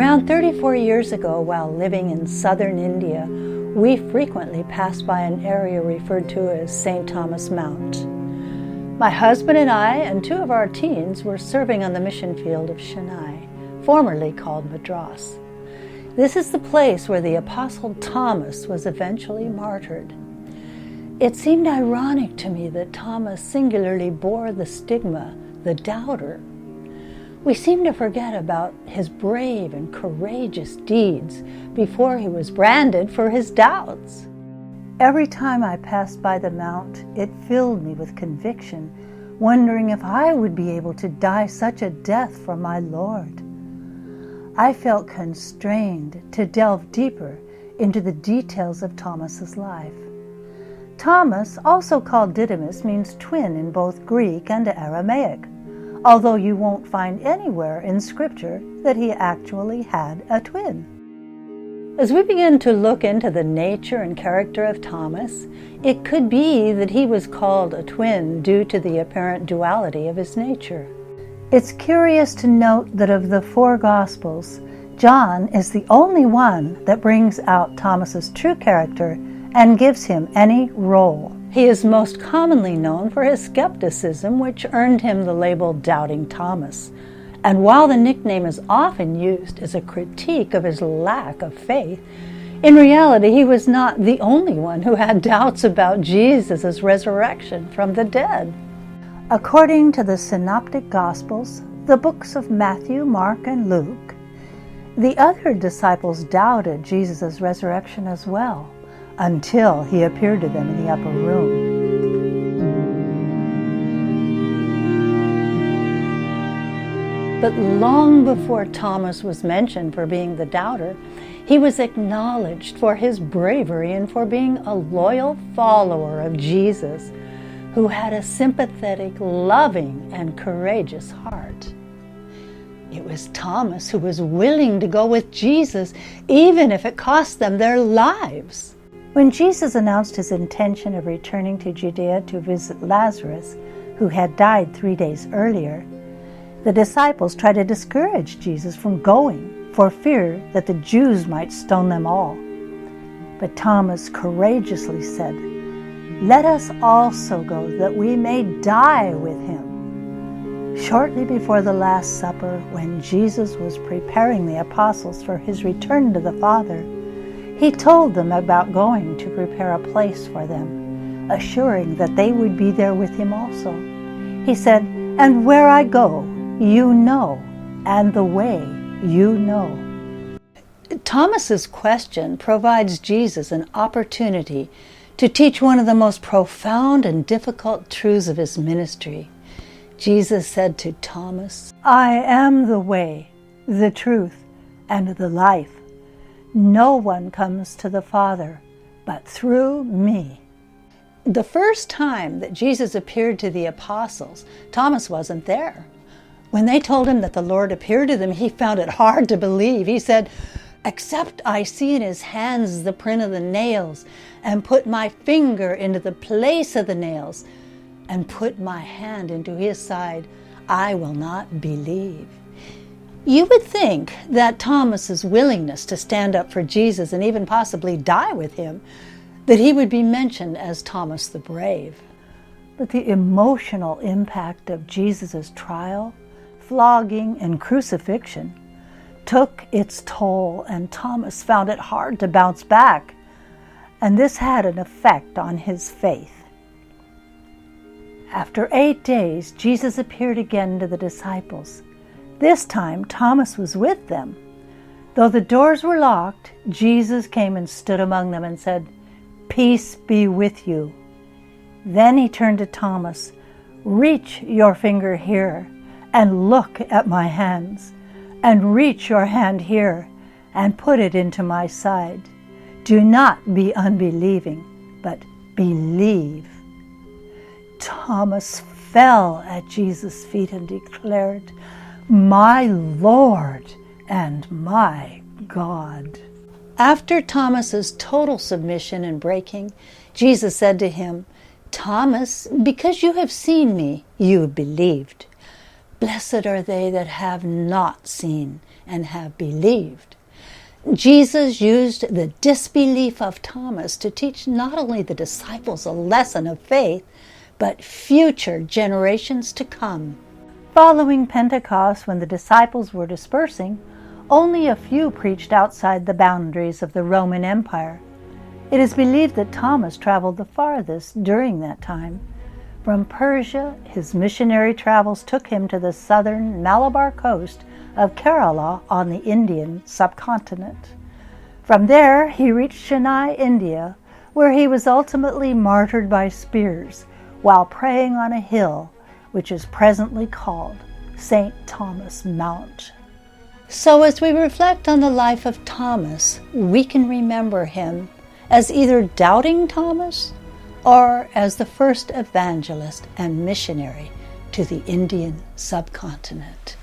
Around 34 years ago, while living in southern India, we frequently passed by an area referred to as St. Thomas Mount. My husband and I and two of our teens were serving on the mission field of Chennai, formerly called Madras. This is the place where the Apostle Thomas was eventually martyred. It seemed ironic to me that Thomas singularly bore the stigma, the doubter. We seem to forget about his brave and courageous deeds before he was branded for his doubts. Every time I passed by the mount, it filled me with conviction, wondering if I would be able to die such a death for my Lord. I felt constrained to delve deeper into the details of Thomas's life. Thomas, also called Didymus, means twin in both Greek and Aramaic, although you won't find anywhere in Scripture that he actually had a twin. As we begin to look into the nature and character of Thomas, it could be that he was called a twin due to the apparent duality of his nature. It's curious to note that of the four Gospels, John is the only one that brings out Thomas's true character and gives him any role. He is most commonly known for his skepticism, which earned him the label Doubting Thomas. And while the nickname is often used as a critique of his lack of faith, in reality he was not the only one who had doubts about Jesus' resurrection from the dead. According to the Synoptic Gospels, the books of Matthew, Mark, and Luke, the other disciples doubted Jesus' resurrection as well, until he appeared to them in the upper room. But long before Thomas was mentioned for being the doubter, he was acknowledged for his bravery and for being a loyal follower of Jesus, who had a sympathetic, loving, and courageous heart. It was Thomas who was willing to go with Jesus, even if it cost them their lives. When Jesus announced his intention of returning to Judea to visit Lazarus, who had died 3 days earlier, the disciples tried to discourage Jesus from going for fear that the Jews might stone them all. But Thomas courageously said, "Let us also go, that we may die with him." Shortly before the Last Supper, when Jesus was preparing the apostles for his return to the Father, he told them about going to prepare a place for them, assuring that they would be there with him also. He said, "And where I go, you know, and the way you know." Thomas's question provides Jesus an opportunity to teach one of the most profound and difficult truths of his ministry. Jesus said to Thomas, "I am the way, the truth, and the life. No one comes to the Father but through me." The first time that Jesus appeared to the apostles, Thomas wasn't there. When they told him that the Lord appeared to them, he found it hard to believe. He said, "Except I see in his hands the print of the nails, and put my finger into the place of the nails, and put my hand into his side, I will not believe." You would think that Thomas's willingness to stand up for Jesus and even possibly die with him, that he would be mentioned as Thomas the Brave. But the emotional impact of Jesus' trial, flogging, and crucifixion took its toll, and Thomas found it hard to bounce back, and this had an effect on his faith. After 8 days, Jesus appeared again to the disciples. This time, Thomas was with them. Though the doors were locked, Jesus came and stood among them and said, "Peace be with you." Then he turned to Thomas, "Reach your finger here and look at my hands, and reach your hand here and put it into my side. Do not be unbelieving, but believe." Thomas fell at Jesus' feet and declared, "My Lord and my God." After Thomas's total submission and breaking, Jesus said to him, "Thomas, because you have seen me, you have believed. Blessed are they that have not seen and have believed. Jesus used the disbelief of Thomas to teach not only the disciples a lesson of faith, but future generations to come. Following Pentecost, when the disciples were dispersing, only a few preached outside the boundaries of the Roman Empire. It is believed that Thomas traveled the farthest during that time. From Persia, his missionary travels took him to the southern Malabar coast of Kerala on the Indian subcontinent. From there, he reached Chennai, India, where he was ultimately martyred by spears while praying on a hill which is presently called St. Thomas Mount. So as we reflect on the life of Thomas, we can remember him as either doubting Thomas or as the first evangelist and missionary to the Indian subcontinent.